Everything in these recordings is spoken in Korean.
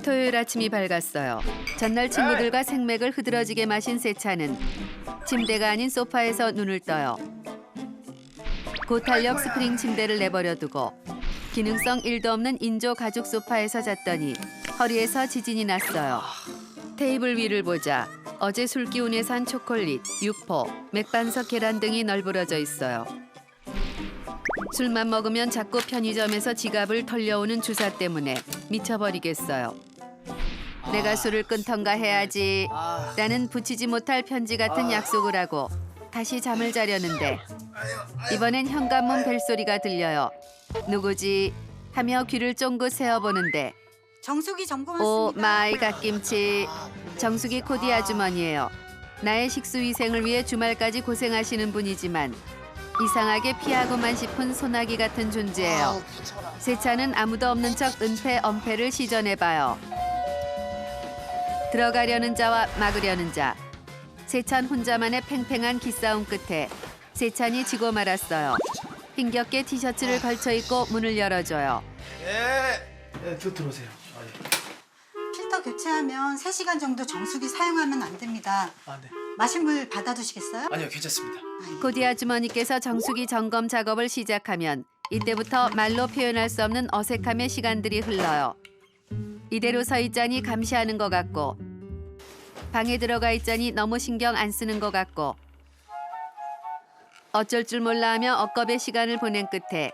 토요일 아침이 밝았어요. 전날 친구들과 생맥을 흐드러지게 마신 세찬은 침대가 아닌 소파에서 눈을 떠요. 고탄력 스프링 침대를 내버려 두고 기능성 1도 없는 인조 가죽 소파에서 잤더니 허리에서 지진이 났어요. 테이블 위를 보자 어제 술 기운에 산 초콜릿, 육포, 맥반석 계란 등이 널브러져 있어요. 술만 먹으면 자꾸 편의점에서 지갑을 털려오는 주사 때문에 미쳐버리겠어요. 내가 술을 끊던가 해야지 라는 붙이지 못할 편지 같은 약속을 하고 다시 잠을 자려는데 이번엔 현관문 벨소리가 들려요. 누구지? 하며 귀를 쫑긋 세어보는데 정수기 점검 오 왔습니다. 마이 갓김치. 정수기 코디 아주머니예요. 나의 식수위생을 위해 주말까지 고생하시는 분이지만 이상하게 피하고만 싶은 소나기 같은 존재예요. 세차는 아무도 없는 척 은폐 엄폐를 시전해봐요. 들어가려는 자와 막으려는 자. 세찬 혼자만의 팽팽한 기싸움 끝에 세찬이 지고 말았어요. 힘겹게 티셔츠를 걸쳐 입고 문을 열어줘요. 들어오세요. 필터 교체하면 3시간 정도 정수기 사용하면 안 됩니다. 네. 마실 물 받아두시겠어요? 아니요, 괜찮습니다. 코디 아주머니께서 정수기 점검 작업을 시작하면 이때부터 말로 표현할 수 없는 어색함의 시간들이 흘러요. 이대로 서 있자니 감시하는 것 같고 방에 들어가 있자니 너무 신경 안 쓰는 것 같고 어쩔 줄 몰라 하며 억겁의 시간을 보낸 끝에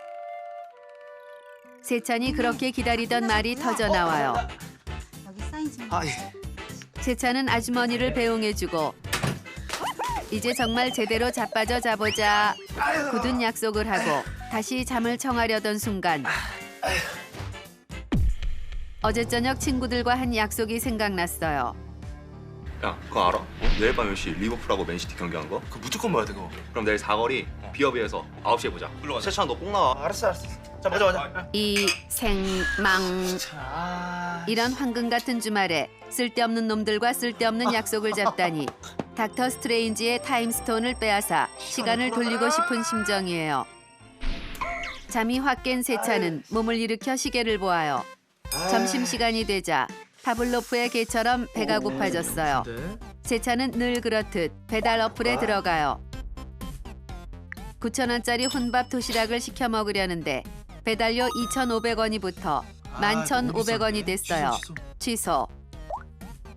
세찬이 그렇게 기다리던 말이 터져 나와요. 여기 사인 좀. 예. 세찬은 아주머니를 배웅해주고 이제 정말 제대로 자빠져 자보자 굳은 약속을 하고 다시 잠을 청하려던 순간 어제 저녁 친구들과 한 약속이 생각났어요. 야, 그거 알아? 내일 밤 10시 리버풀하고 맨시티 경기한 거? 그거 무조건 봐야 돼, 그거. 그럼 내일 사거리 비어비에서 9시에 보자. 일로 와. 세찬아, 너 꼭 나와. 알았어. 자, 맞아. 이 생망 자, 이런 황금 같은 주말에 쓸데없는 놈들과 쓸데없는 약속을 잡다니 닥터 스트레인지의 타임스톤을 빼앗아 시간을 돌리고 싶은 심정이에요. 잠이 확 깬 세찬은 몸을 일으켜 시계를 보아요. 점심시간이 되자 파블로프의 개처럼 배가 고파졌어요. 세찬은 늘 그렇듯 배달 어플에 들어가요. 9,000원짜리 혼밥 도시락을 시켜 먹으려는데 배달료 2,500원이 붙어 11,500원이 됐어요. 취소.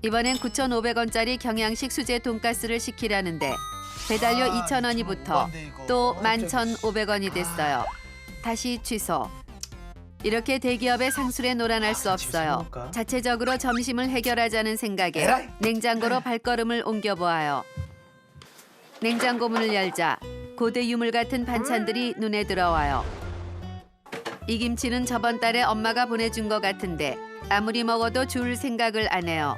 이번엔 9,500원짜리 경양식 수제 돈가스를 시키려는데 배달료 2,000원이 붙어 또 11,500원이 됐어요. 다시 취소. 이렇게 대기업의 상술에 놀아날 수 없어요. 자체적으로 점심을 해결하자는 생각에 냉장고로 발걸음을 옮겨보아요. 냉장고 문을 열자 고대 유물 같은 반찬들이 눈에 들어와요. 이 김치는 저번 달에 엄마가 보내준 것 같은데 아무리 먹어도 줄 생각을 안 해요.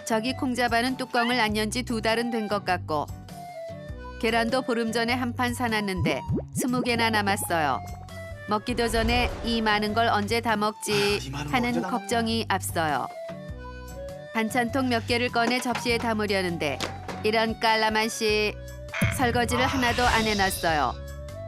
저기 콩자반은 뚜껑을 안 연 지 2달은 된 것 같고 계란도 보름 전에 한 판 사놨는데 20개나 남았어요. 먹기도 전에 이 많은 걸 언제 다 먹지 하는 걱정이 앞서요. 반찬통 몇 개를 꺼내 접시에 담으려는데 이런 깔라만 씨 설거지를 하나도 안 해놨어요.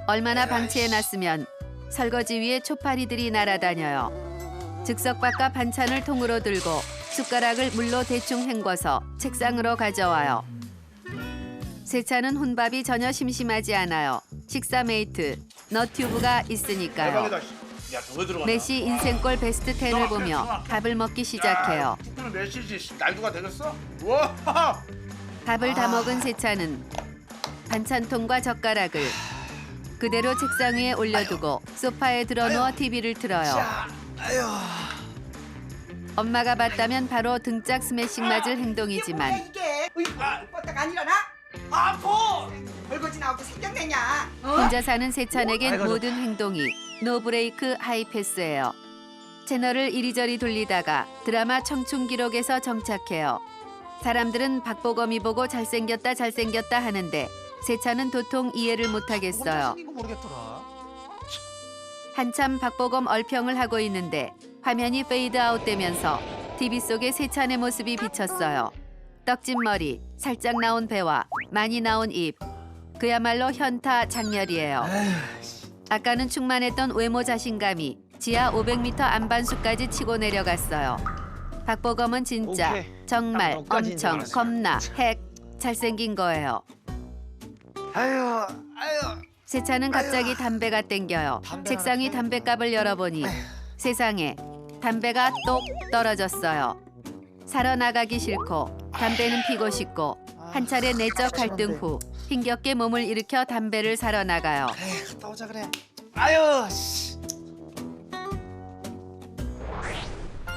얼마나 방치해놨으면 설거지 위에 초파리들이 날아다녀요. 즉석 밥과 반찬을 통으로 들고 숟가락을 물로 대충 헹궈서 책상으로 가져와요. 세차는 혼밥이 전혀 심심하지 않아요. 식사 메이트 너튜브가 있으니까요. 메시 인생골 베스트 10을 보며 밥을 먹기 시작해요. 축구는 메시지 날도가 되겠어? 와! 밥을 다 먹은 세차는 반찬통과 젓가락을 그대로 책상 위에 올려두고 소파에 들어누워 TV를 틀어요. 엄마가 봤다면 바로 등짝 스매싱 맞을 행동이지만 이게 뻗다가 안 일어나? 아파! 벌거지 나오고 생겼내냐? 혼자 사는 세찬에겐 모든 행동이 노브레이크 하이패스예요. 채널을 이리저리 돌리다가 드라마 청춘기록에서 정착해요. 사람들은 박보검이 보고 잘생겼다 하는데 세찬은 도통 이해를 못하겠어요. 한참 박보검 얼평을 하고 있는데 화면이 페이드아웃 되면서 TV 속에 세찬의 모습이 비쳤어요. 떡진 머리, 살짝 나온 배와 많이 나온 입. 그야말로 현타 장렬이에요. 아까는 충만했던 외모 자신감이 지하 500m 안반수까지 치고 내려갔어요. 박보검은 진짜 오케이. 정말 딱 너까지인 줄 엄청 알았어요. 겁나 핵 잘생긴 거예요. 아유. 세찬은 갑자기 담배가 땡겨요. 담배 책상 위 하나 담배값을 열어보니 세상에 담배가 똑 떨어졌어요. 사러 나가기 싫고 담배는 피고 싶고 한 차례 내적 갈등 후 힘겹게 몸을 일으켜 담배를 사러 나가요. 에이, 갔다 오자 그래. 아유. 씨.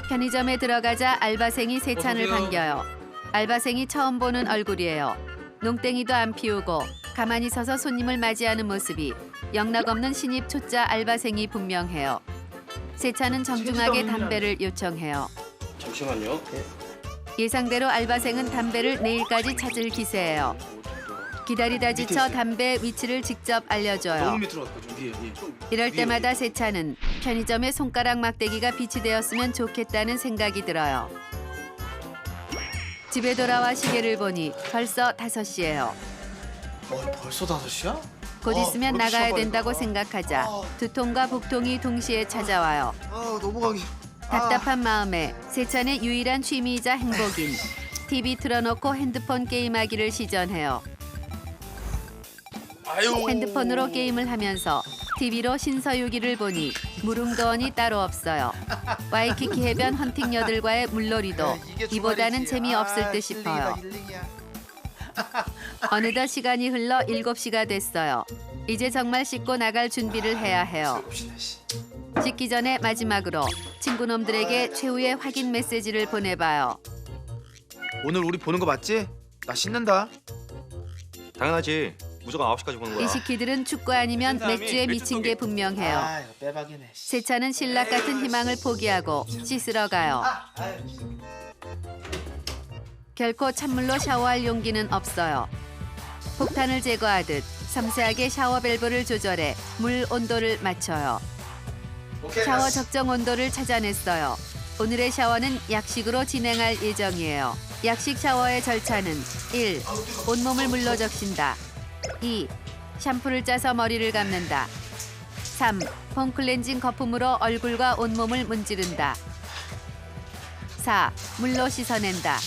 편의점에 들어가자 알바생이 세찬을 반겨요. 알바생이 처음 보는 얼굴이에요. 농땡이도 안 피우고 가만히 서서 손님을 맞이하는 모습이 영락없는 신입 초짜 알바생이 분명해요. 세찬은 정중하게 담배를 요청해요. 잠시만요. 예상대로 알바생은 담배를 내일까지 찾을 기세예요. 기다리다 지쳐 담배 위치를 직접 알려줘요. 너무 밑으로 왔다. 좀 위에. 예. 이럴 때마다 세찬은 편의점에 손가락 막대기가 비치되었으면 좋겠다는 생각이 들어요. 집에 돌아와 시계를 보니 벌써 5시예요. 벌써 5시야? 곧 있으면 그렇게 나가야 시작하니까. 된다고 생각하자 두통과 복통이 동시에 찾아와요. 넘어가기. 답답한 마음에 세찬의 유일한 취미이자 행복인 TV 틀어놓고 핸드폰 게임하기를 시전해요. 아유. 핸드폰으로 게임을 하면서 TV로 신서유기를 보니 무릉도원이 따로 없어요. 와이키키 해변 헌팅녀들과의 물놀이도 이보다는 재미없을 듯 싶어요. 어느덧 시간이 흘러 7시가 됐어요. 이제 정말 씻고 나갈 준비를 해야 해요. 씻기 전에 마지막으로 친구놈들에게 최후의 확인 메시지를 보내봐요. 오늘 우리 보는 거 맞지? 나 씻는다. 당연하지. 무조건 9시까지 보는 거야. 이 시키들은 축구 아니면 맥주에 미친 게 분명해요. 이거 빼박이네. 세찬은 신락 같은 희망을 포기하고 씻으러 가요. 결코 찬물로 샤워할 용기는 없어요. 폭탄을 제거하듯 섬세하게 샤워 밸브를 조절해 물 온도를 맞춰요. 샤워 적정 온도를 찾아냈어요. 오늘의 샤워는 약식으로 진행할 예정이에요. 약식 샤워의 절차는 1. 온몸을 물로 적신다. 2. 샴푸를 짜서 머리를 감는다. 3. 폼클렌징 거품으로 얼굴과 온몸을 문지른다. 4. 물로 씻어낸다.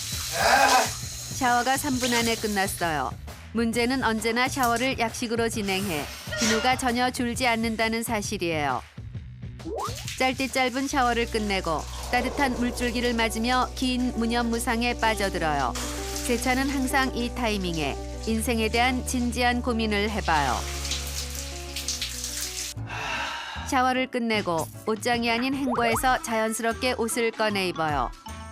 샤워가 3분 안에 끝났어요. 문제는 언제나 샤워를 약식으로 진행해 비누가 전혀 줄지 않는다는 사실이에요. 짧디 짧은 샤워를 끝내고 따뜻한 물줄기를 맞으며 긴 무념무상에 빠져들어요. 세찬은 항상 이 타이밍에 인생에 대한 진지한 고민을 해봐요. 샤워를 끝내고 옷장이 아닌 행거에서 자연스럽게 옷을 꺼내 입어요.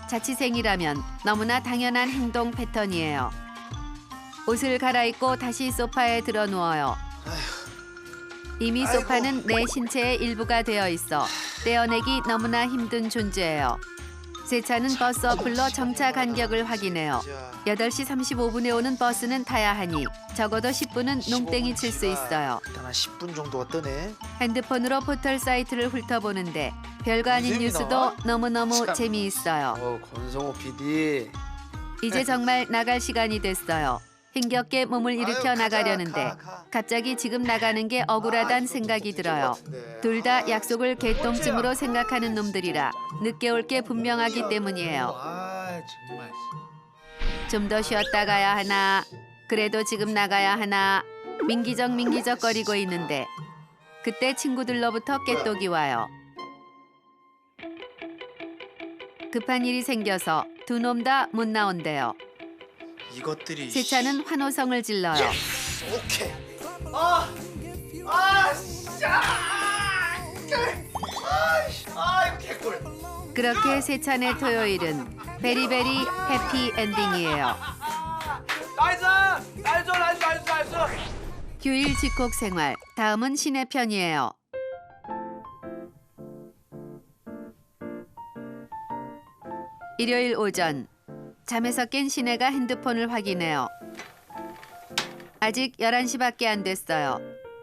자취생이라면 너무나 당연한 행동 패턴이에요. 옷을 갈아입고 다시 소파에 들어 누워요. 이미 소파는 내 신체의 일부가 되어 있어 떼어내기 너무나 힘든 존재예요. 세찬은 버스 어플로 정차 간격을 확인해요. 8시 35분에 오는 버스는 타야 하니 적어도 10분은 농땡이 칠 수 있어요. 일단 한 10분 정도가 뜨네. 핸드폰으로 포털 사이트를 훑어보는데 별거 아닌 재미 뉴스도 나와? 너무너무 참. 재미있어요. 권성호 PD. 이제 정말 나갈 시간이 됐어요. 힘겹게 몸을 일으켜 아유, 가자, 나가려는데 가. 갑자기 지금 나가는 게 억울하단 생각이 들어요. 둘 다 약속을 개똥찜으로 생각하는 놈들이라 늦게 올 게 분명하기 때문이에요. 정말. 좀 더 쉬었다 가야 하나. 그래도 지금 나가야 하나. 민기적 거리고 있는데 그때 친구들로부터 깨똑이 와요. 급한 일이 생겨서 두 놈 다 못 나온대요. 이것들이. 세찬은 환호성을 질러요. 오케이. 이거 개꿀. 그렇게 세찬의 토요일은 베리베리 해피 엔딩이에요. 나이스. 휴일 집콕 생활. 다음은 신의 편이에요. 일요일 오전. 잠에서 깬 신혜가 핸드폰을 확인해요. 아직 11시밖에 안 됐어요.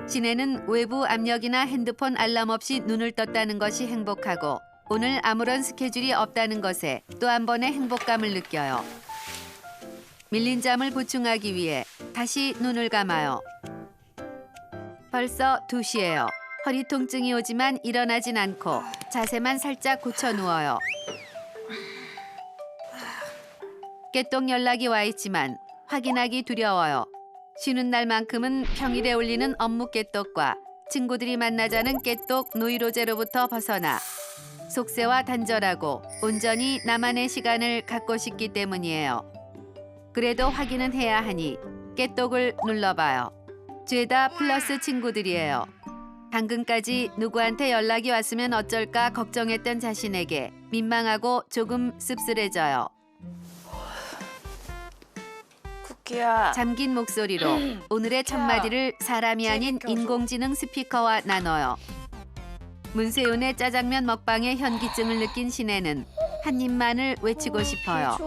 신혜는 외부 압력이나 핸드폰 알람 없이 눈을 떴다는 것이 행복하고 오늘 아무런 스케줄이 없다는 것에 또 한 번의 행복감을 느껴요. 밀린 잠을 보충하기 위해 다시 눈을 감아요. 벌써 2시예요. 허리 통증이 오지만 일어나진 않고 자세만 살짝 고쳐 누워요. 깨똑 연락이 와 있지만 확인하기 두려워요. 쉬는 날만큼은 평일에 올리는 업무 깨똑과 친구들이 만나자는 깨똑 노이로제로부터 벗어나 속세와 단절하고 온전히 나만의 시간을 갖고 싶기 때문이에요. 그래도 확인은 해야 하니 깨똑을 눌러봐요. 죄다 플러스 친구들이에요. 방금까지 누구한테 연락이 왔으면 어쩔까 걱정했던 자신에게 민망하고 조금 씁쓸해져요. 쿠키야. 잠긴 목소리로 오늘의 첫 마디를 사람이 아닌 인공지능 스피커와 나눠요. 문세윤의 짜장면 먹방의 현기증을 느낀 신혜는 한 입만을 외치고 싶어요.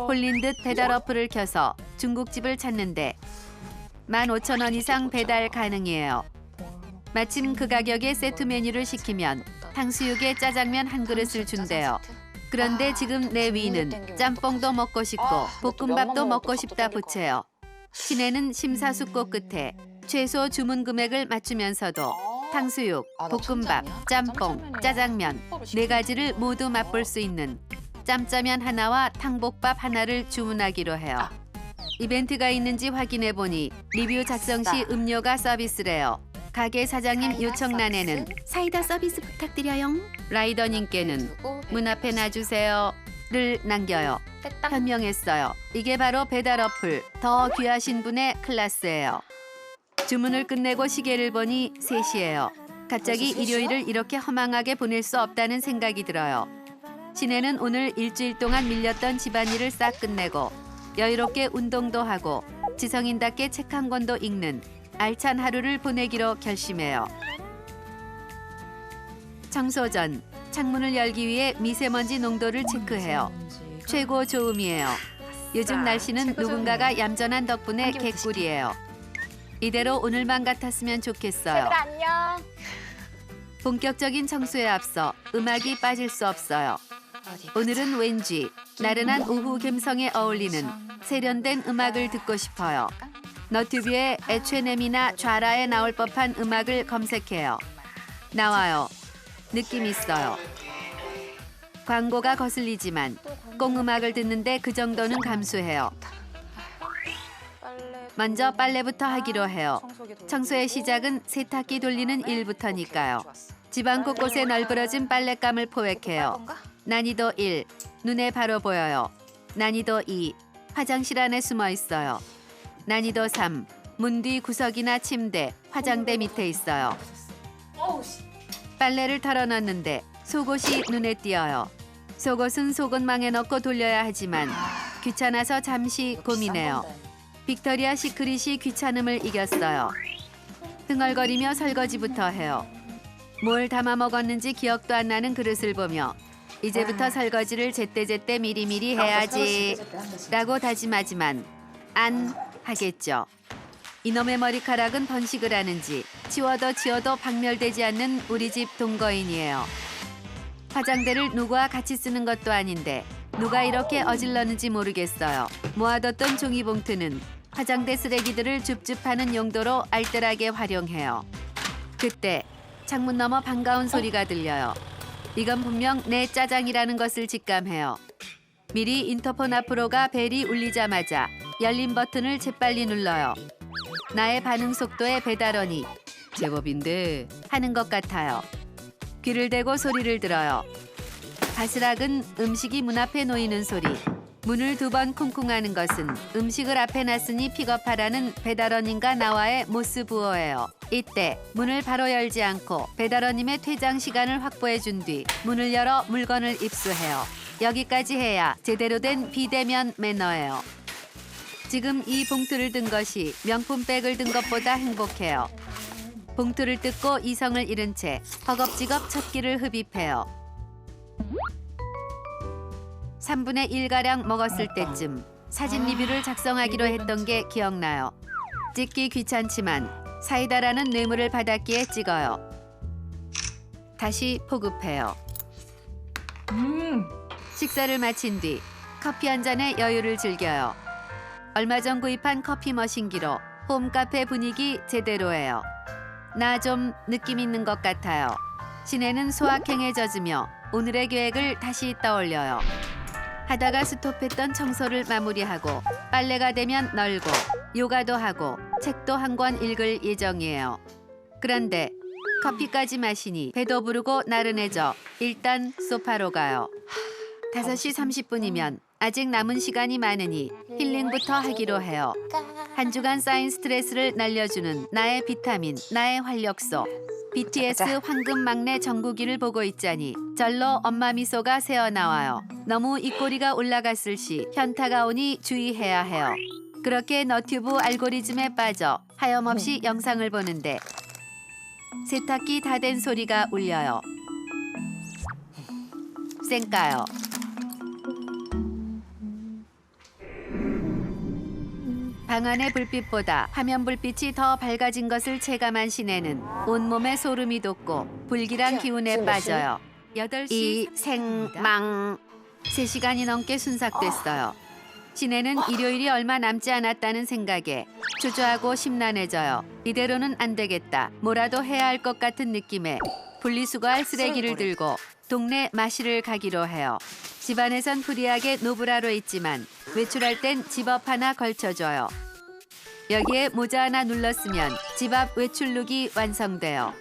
홀린 듯 배달 어플을 켜서 중국집을 찾는데 15,000원 이상 배달 가능이에요. 마침 그 가격에 세트 메뉴를 시키면 탕수육에 짜장면 한 그릇을 준대요. 그런데 지금 내 위는 짬뽕도 먹고 싶고 볶음밥도 먹고 싶다 부채요. 신혜는 심사숙고 끝에 최소 주문 금액을 맞추면서도 탕수육, 볶음밥, 짬뽕, 짜장면 4가지를 모두 맛볼 수 있는 짬짜면 하나와 탕복밥 하나를 주문하기로 해요. 이벤트가 있는지 확인해 보니 리뷰 작성 시 음료가 서비스래요. 가게 사장님 요청란에는 사이다 서비스 부탁드려요. 라이더님께는 문 앞에 놔주세요를 남겨요. 현명했어요. 이게 바로 배달 어플 더 귀하신 분의 클래스예요. 주문을 끝내고 시계를 보니 3시예요. 갑자기 일요일을 이렇게 허망하게 보낼 수 없다는 생각이 들어요. 신혜는 오늘 일주일 동안 밀렸던 집안일을 싹 끝내고 여유롭게 운동도 하고 지성인답게 책 한 권도 읽는 알찬 하루를 보내기로 결심해요. 청소 전 창문을 열기 위해 미세먼지 농도를 체크해요. 최고 좋음이에요. 요즘 날씨는 누군가가 얌전한 덕분에 개꿀이에요. 이대로 오늘만 같았으면 좋겠어요. 안녕. 본격적인 청소에 앞서 음악이 빠질 수 없어요. 오늘은 왠지 나른한 오후 감성에 어울리는 세련된 음악을 듣고 싶어요. 너튜브에 H&M이나 좌라에 나올 법한 음악을 검색해요. 나와요. 느낌 있어요. 광고가 거슬리지만 꽁음악을 듣는데 그 정도는 감수해요. 먼저 빨래부터 하기로 해요. 청소의 시작은 세탁기 돌리는 일부터니까요. 집안 곳곳에 널브러진 빨랫감을 포획해요. 난이도 1, 눈에 바로 보여요. 난이도 2, 화장실 안에 숨어 있어요. 난이도 3, 문 뒤 구석이나 침대, 화장대 밑에 있어요. 빨래를 털어넣는데 속옷이 눈에 띄어요. 속옷은 속옷망에 넣고 돌려야 하지만 귀찮아서 잠시 고민해요. 빅토리아 시크릿이 귀찮음을 이겼어요. 흥얼거리며 설거지부터 해요. 뭘 담아 먹었는지 기억도 안 나는 그릇을 보며 이제부터 설거지를 제때제때 미리미리 해야지 라고 다짐하지만 안 하겠죠. 이놈의 머리카락은 번식을 하는지 치워도 치워도 박멸되지 않는 우리 집 동거인이에요. 화장대를 누구와 같이 쓰는 것도 아닌데 누가 이렇게 어질렀는지 모르겠어요. 모아뒀던 종이봉투는 화장대 쓰레기들을 줍줍하는 용도로 알뜰하게 활용해요. 그때 창문 너머 반가운 소리가 들려요. 이건 분명 내 짜장이라는 것을 직감해요. 미리 인터폰 앞으로 가 벨이 울리자마자 열린 버튼을 재빨리 눌러요. 나의 반응 속도에 배달원이 제법인데 하는 것 같아요. 귀를 대고 소리를 들어요. 바스락은 음식이 문 앞에 놓이는 소리. 문을 2번 쿵쿵하는 것은 음식을 앞에 놨으니 픽업하라는 배달원님과 나와의 모스부호예요. 이때 문을 바로 열지 않고 배달원님의 퇴장 시간을 확보해 준 뒤 문을 열어 물건을 입수해요. 여기까지 해야 제대로 된 비대면 매너예요. 지금 이 봉투를 든 것이 명품백을 든 것보다 행복해요. 봉투를 뜯고 이성을 잃은 채 허겁지겁 첫 끼를 흡입해요. 3분의 1가량 먹었을 때쯤 사진 리뷰를 작성하기로 했던 게 기억나요. 찍기 귀찮지만 사이다라는 뇌물을 받았기에 찍어요. 다시 포급해요. 식사를 마친 뒤 커피 한 잔에 여유를 즐겨요. 얼마 전 구입한 커피 머신기로 홈카페 분위기 제대로예요. 나 좀 느낌 있는 것 같아요. 신혜는 소확행에 젖으며 오늘의 계획을 다시 떠올려요. 하다가 스톱했던 청소를 마무리하고 빨래가 되면 널고 요가도 하고 책도 한 권 읽을 예정이에요. 그런데 커피까지 마시니 배도 부르고 나른해져 일단 소파로 가요. 5시 30분이면 아직 남은 시간이 많으니 힐링부터 하기로 해요. 한 주간 쌓인 스트레스를 날려주는 나의 비타민, 나의 활력소. BTS 황금 막내 정국이를 보고 있자니 절로 엄마 미소가 새어나와요. 너무 입꼬리가 올라갔을 시 현타가 오니 주의해야 해요. 그렇게 너튜브 알고리즘에 빠져 하염없이 영상을 보는데 세탁기 다 된 소리가 울려요. 쌩까요. 방 안의 불빛보다 화면 불빛이 더 밝아진 것을 체감한 시내는 온몸에 소름이 돋고 불길한 기운에 빠져요. 8시 이 생망 3시간이 넘게 순삭됐어요. 시내는 일요일이 얼마 남지 않았다는 생각에 초조하고 심란해져요. 이대로는 안 되겠다. 뭐라도 해야 할 것 같은 느낌에 분리수거할 쓰레기를 들고 동네 마실을 가기로 해요. 집안에선 프리하게 노브라로 있지만 외출할 땐 집업 하나 걸쳐줘요. 여기에 모자 하나 눌렀으면 집 앞 외출룩이 완성돼요.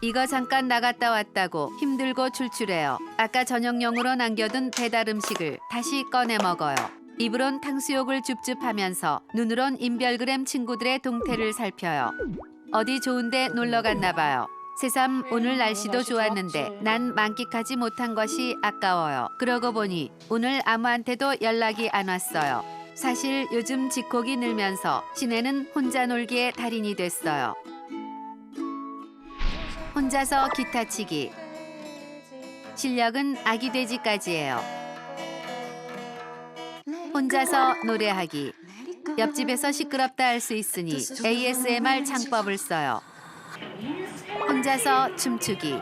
이거 잠깐 나갔다 왔다고 힘들고 출출해요. 아까 저녁용으로 남겨둔 배달 음식을 다시 꺼내 먹어요. 입으론 탕수육을 줍줍하면서 눈으론 인별그램 친구들의 동태를 살펴요. 어디 좋은데 놀러 갔나 봐요. 새삼 오늘 날씨도 좋았는데 난 만끽하지 못한 것이 아까워요. 그러고 보니 오늘 아무한테도 연락이 안 왔어요. 사실 요즘 집콕이 늘면서 시내는 혼자 놀기의 달인이 됐어요. 혼자서 기타 치기. 실력은 아기 돼지까지예요. 혼자서 노래하기. 옆집에서 시끄럽다 할 수 있으니 ASMR 창법을 써요. 혼자서 춤추기.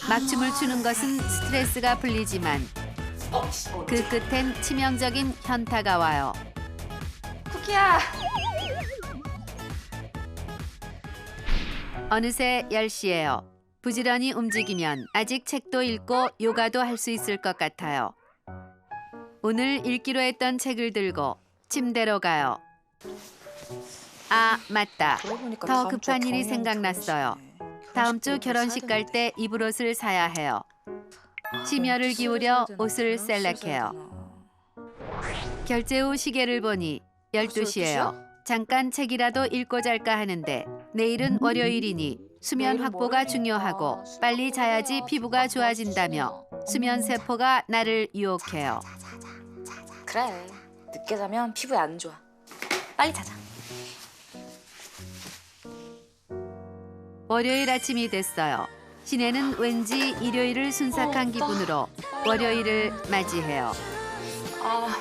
막춤을 추는 것은 스트레스가 풀리지만 그 끝엔 치명적인 현타가 와요. 쿠키야. 어느새 10시예요. 부지런히 움직이면 아직 책도 읽고 요가도 할 수 있을 것 같아요. 오늘 읽기로 했던 책을 들고 침대로 가요. 아, 맞다. 더 급한 일이 생각났어요. 다음 주 결혼식 갈 때 입을 옷을 사야 해요. 심혈을 기울여 옷을 셀렉해요. 결제 후 시계를 보니 12시예요. 잠깐 책이라도 읽고 잘까 하는데 내일은 월요일이니 수면 확보가 중요하고 빨리 자야지 피부가 좋아진다며 수면 세포가 나를 유혹해요. 그래. 늦게 자면 피부에 안 좋아. 빨리 자자. 월요일 아침이 됐어요. 시내는 왠지 일요일을 순삭한 기분으로 월요일을 맞이해요. 아,